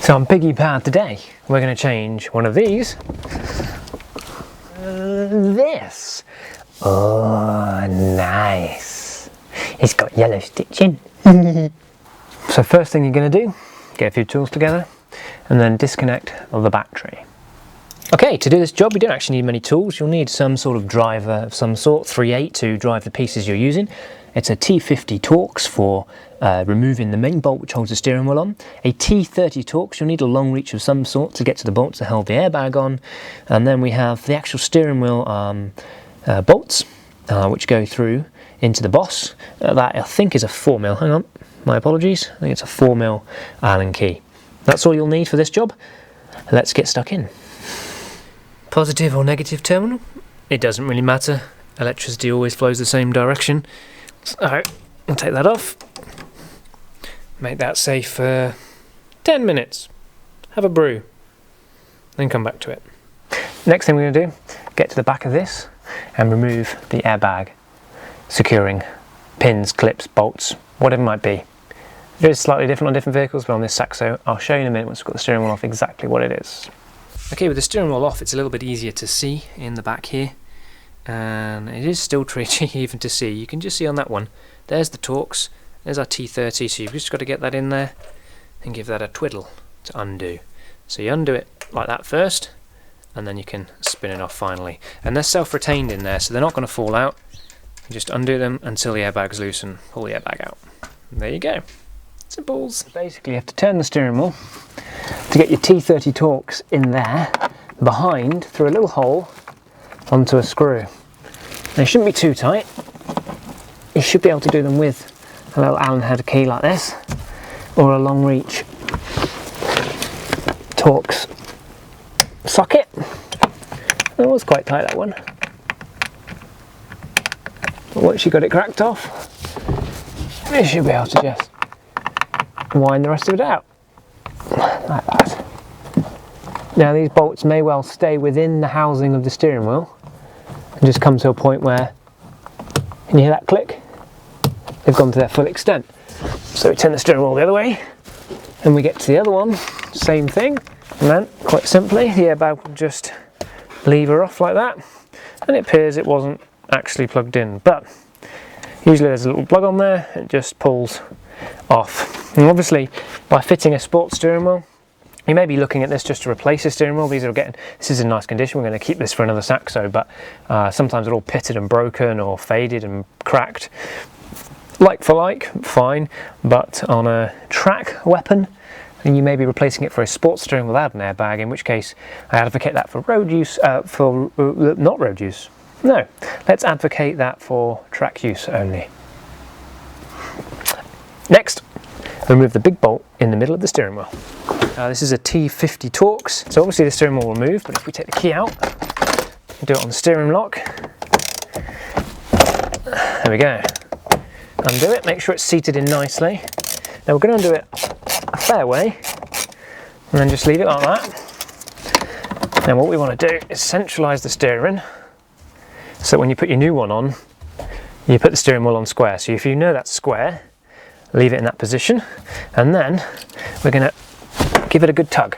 So on Piggypower today, we're going to change one of these. This. Oh, nice. It's got yellow stitching. So first thing you're going to do, get a few tools together and then disconnect the battery. Okay, to do this job you don't actually need many tools. You'll need some sort of driver of some sort, 3/8 to drive the pieces you're using. It's a T50 Torx for removing the main bolt which holds the steering wheel on. A T30 Torx, you'll need a long reach of some sort to get to the bolts that hold the airbag on. And then we have the actual steering wheel bolts which go through into the boss. That I think is a 4mm, hang on, my apologies. I think it's a 4mm Allen key. That's all you'll need for this job. Let's get stuck in. Positive or negative terminal, it doesn't really matter. Electricity always flows the same direction. So I'll take that off. Make that safe for 10 minutes. Have a brew. Then come back to it. Next thing we're going to do, get to the back of this and remove the airbag securing pins, clips, bolts, whatever it might be. It is slightly different on different vehicles, but on this Saxo, I'll show you in a minute once we've got the steering wheel off exactly what it is. Okay, with the steering wheel off, it's a little bit easier to see in the back here, and it is still tricky even to see. You can just see on that one, there's the Torx, there's our T30, so you've just got to get that in there and give that a twiddle to undo. So you undo it like that first, and then you can spin it off finally. And they're self-retained in there, so they're not going to fall out. You just undo them until the airbag's loose and pull the airbag out. And there you go. Simples. Basically you have to turn the steering wheel to get your T30 Torx in there, behind, through a little hole, onto a screw. They shouldn't be too tight. You should be able to do them with a little Allen head key like this, or a long reach Torx socket. That was quite tight, that one. But once you got it cracked off, you should be able to just wind the rest of it out, like that. Now these bolts may well stay within the housing of the steering wheel and just come to a point where, can you hear that click? They've gone to their full extent. So we turn the steering wheel the other way and we get to the other one, same thing, and then quite simply the airbag will just lever off like that, and it appears it wasn't actually plugged in, but usually there's a little plug on there, it just pulls off. And obviously by fitting a sports steering wheel, you may be looking at this just to replace a steering wheel. This is in nice condition, we're going to keep this for another Saxo, but sometimes they're all pitted and broken or faded and cracked. Like for like, fine, but on a track weapon, then you may be replacing it for a sports steering without an airbag, in which case I advocate that for road use, not road use. No, let's advocate that for track use only. Next, remove the big bolt in the middle of the steering wheel. This is a T50 Torx, so obviously the steering wheel will move, but if we take the key out, do it on the steering lock. There we go. Undo it, make sure it's seated in nicely. Now we're going to undo it a fair way, and then just leave it like that. Now what we want to do is centralise the steering, so when you put your new one on, you put the steering wheel on square. So if you know that's square, leave it in that position, and then we're going to give it a good tug.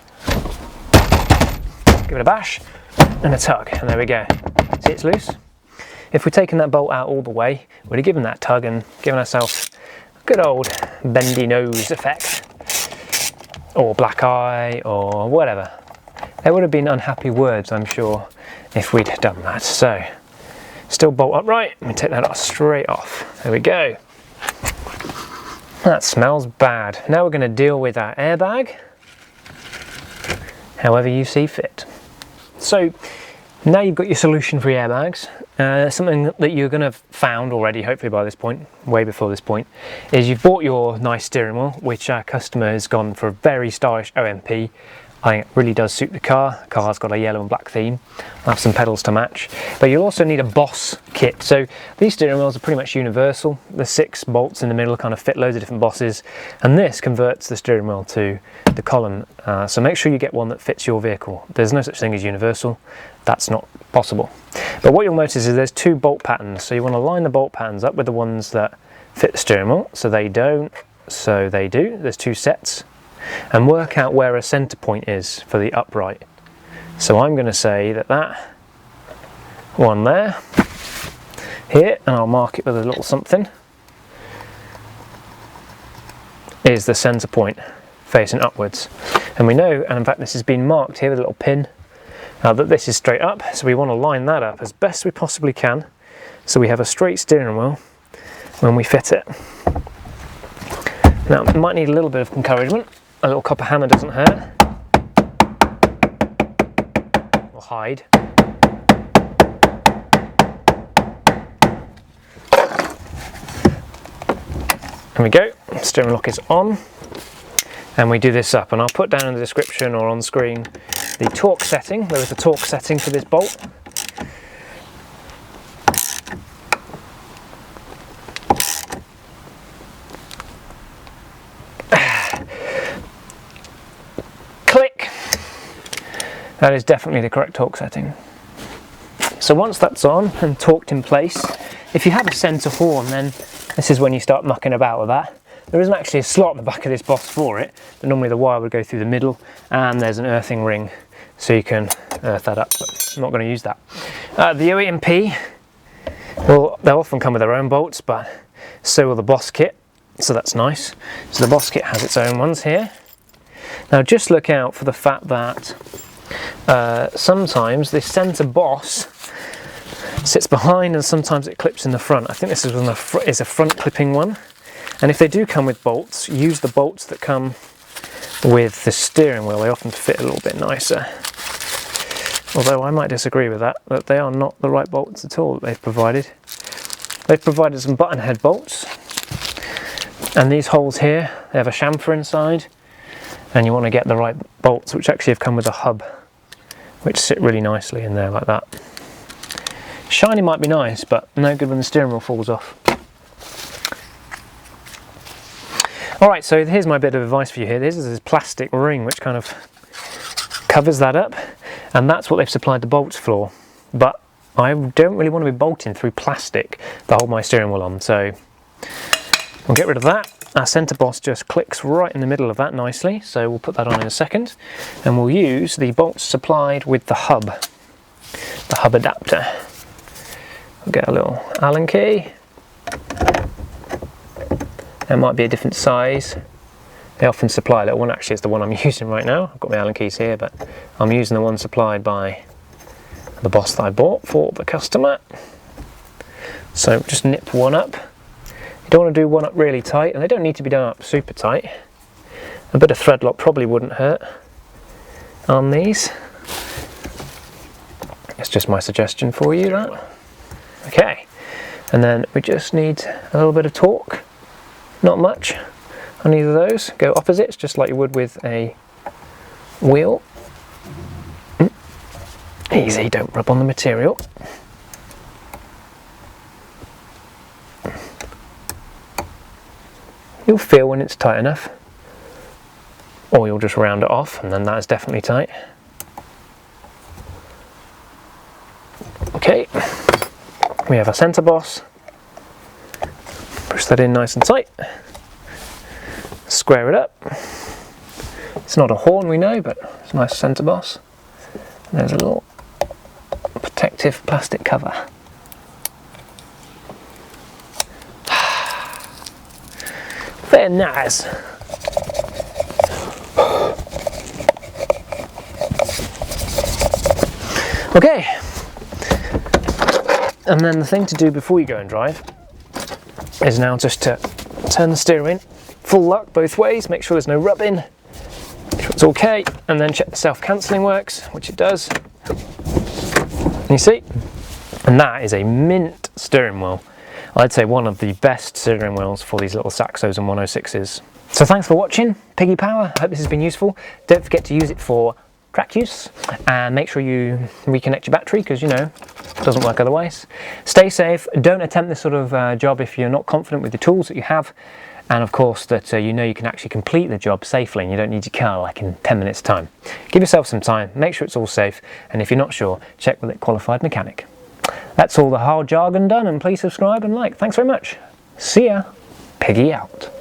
Give it a bash and a tug, and there we go. See, it's loose. If we'd taken that bolt out all the way, we'd have given that tug and given ourselves a good old bendy nose effect, or black eye, or whatever. There would have been unhappy words, I'm sure, if we'd done that. So, still bolt upright, and we take that straight off. There we go. That smells bad. Now we're going to deal with our airbag, however you see fit. So now you've got your solution for your airbags. Something that you're going to have found already, hopefully by this point, way before this point, is you've bought your nice steering wheel, which our customer has gone for a very stylish OMP. I think it really does suit the car. The car's got a yellow and black theme. I'll have some pedals to match. But you'll also need a Boss kit. So these steering wheels are pretty much universal. The 6 bolts in the middle kind of fit loads of different bosses. And this converts the steering wheel to the column. So make sure you get one that fits your vehicle. There's no such thing as universal. That's not possible. But what you'll notice is there's 2 bolt patterns. So you want to line the bolt patterns up with the ones that fit the steering wheel. So they don't, so they do. There's 2 sets. and work out where a centre point is for the upright. So I'm going to say that that one there, here, and I'll mark it with a little something, is the centre point facing upwards. And we know, and in fact this has been marked here with a little pin, that this is straight up, so we want to line that up as best we possibly can so we have a straight steering wheel when we fit it. Now, it might need a little bit of encouragement. A little copper hammer doesn't hurt. Or hide. There we go, steering lock is on. And we do this up, and I'll put down in the description or on screen the torque setting. There is a torque setting for this bolt. Click! That is definitely the correct torque setting. So once that's on and torqued in place, if you have a centre horn, then this is when you start mucking about with that. There isn't actually a slot in the back of this boss for it, but normally the wire would go through the middle, and there's an earthing ring so you can earth that up, but I'm not going to use that. The OMP, well, they'll often come with their own bolts, but so will the boss kit, so that's nice. So the boss kit has its own ones here. Now just look out for the fact that sometimes this centre boss sits behind and sometimes it clips in the front. I think this is a front clipping one. And if they do come with bolts, use the bolts that come with the steering wheel. They often fit a little bit nicer. Although I might disagree with that they are not the right bolts at all that they've provided. They've provided some button head bolts. And these holes here, they have a chamfer inside. And you want to get the right bolts, which actually have come with a hub, which sit really nicely in there like that. Shiny might be nice, but no good when the steering wheel falls off. Alright, so here's my bit of advice for you here. This is this plastic ring which kind of covers that up, and that's what they've supplied the bolts for. But I don't really want to be bolting through plastic to hold my steering wheel on, so we'll get rid of that. Our centre boss just clicks right in the middle of that nicely, so we'll put that on in a second. And we'll use the bolts supplied with the hub adapter. We'll get a little Allen key. It might be a different size. They often supply a little one. Actually, it's the one I'm using right now. I've got my Allen keys here, but I'm using the one supplied by the boss that I bought for the customer. So just nip one up. You don't want to do one up really tight, and they don't need to be done up super tight. A bit of thread lock probably wouldn't hurt on these. It's just my suggestion for you, that. Okay, and then we just need a little bit of torque. Not much on either of those. Go opposites, just like you would with a wheel. Easy, don't rub on the material. You'll feel when it's tight enough, or you'll just round it off, and then that is definitely tight. Okay, we have our centre boss. Push that in nice and tight. Square it up. It's not a horn, we know, but it's a nice centre boss. And there's a little protective plastic cover. Very nice. Okay. And then the thing to do before you go and drive is now just to turn the steering full luck both ways, make sure there's no rubbing, make sure it's okay, and then check the self-cancelling works, which it does. And you see? And that is a mint steering wheel. I'd say one of the best steering wheels for these little Saxos and 106s. So thanks for watching, Piggypower. I hope this has been useful. Don't forget to use it for track use, and make sure you reconnect your battery, because you know it doesn't work otherwise. Stay safe. Don't attempt this sort of job if you're not confident with the tools that you have, and of course that you know you can actually complete the job safely and you don't need your car like in 10 minutes time. Give yourself some time, make sure it's all safe, and if you're not sure, check with a qualified mechanic. That's all the hard jargon done, and please subscribe and like. Thanks very much. See ya. Piggy out.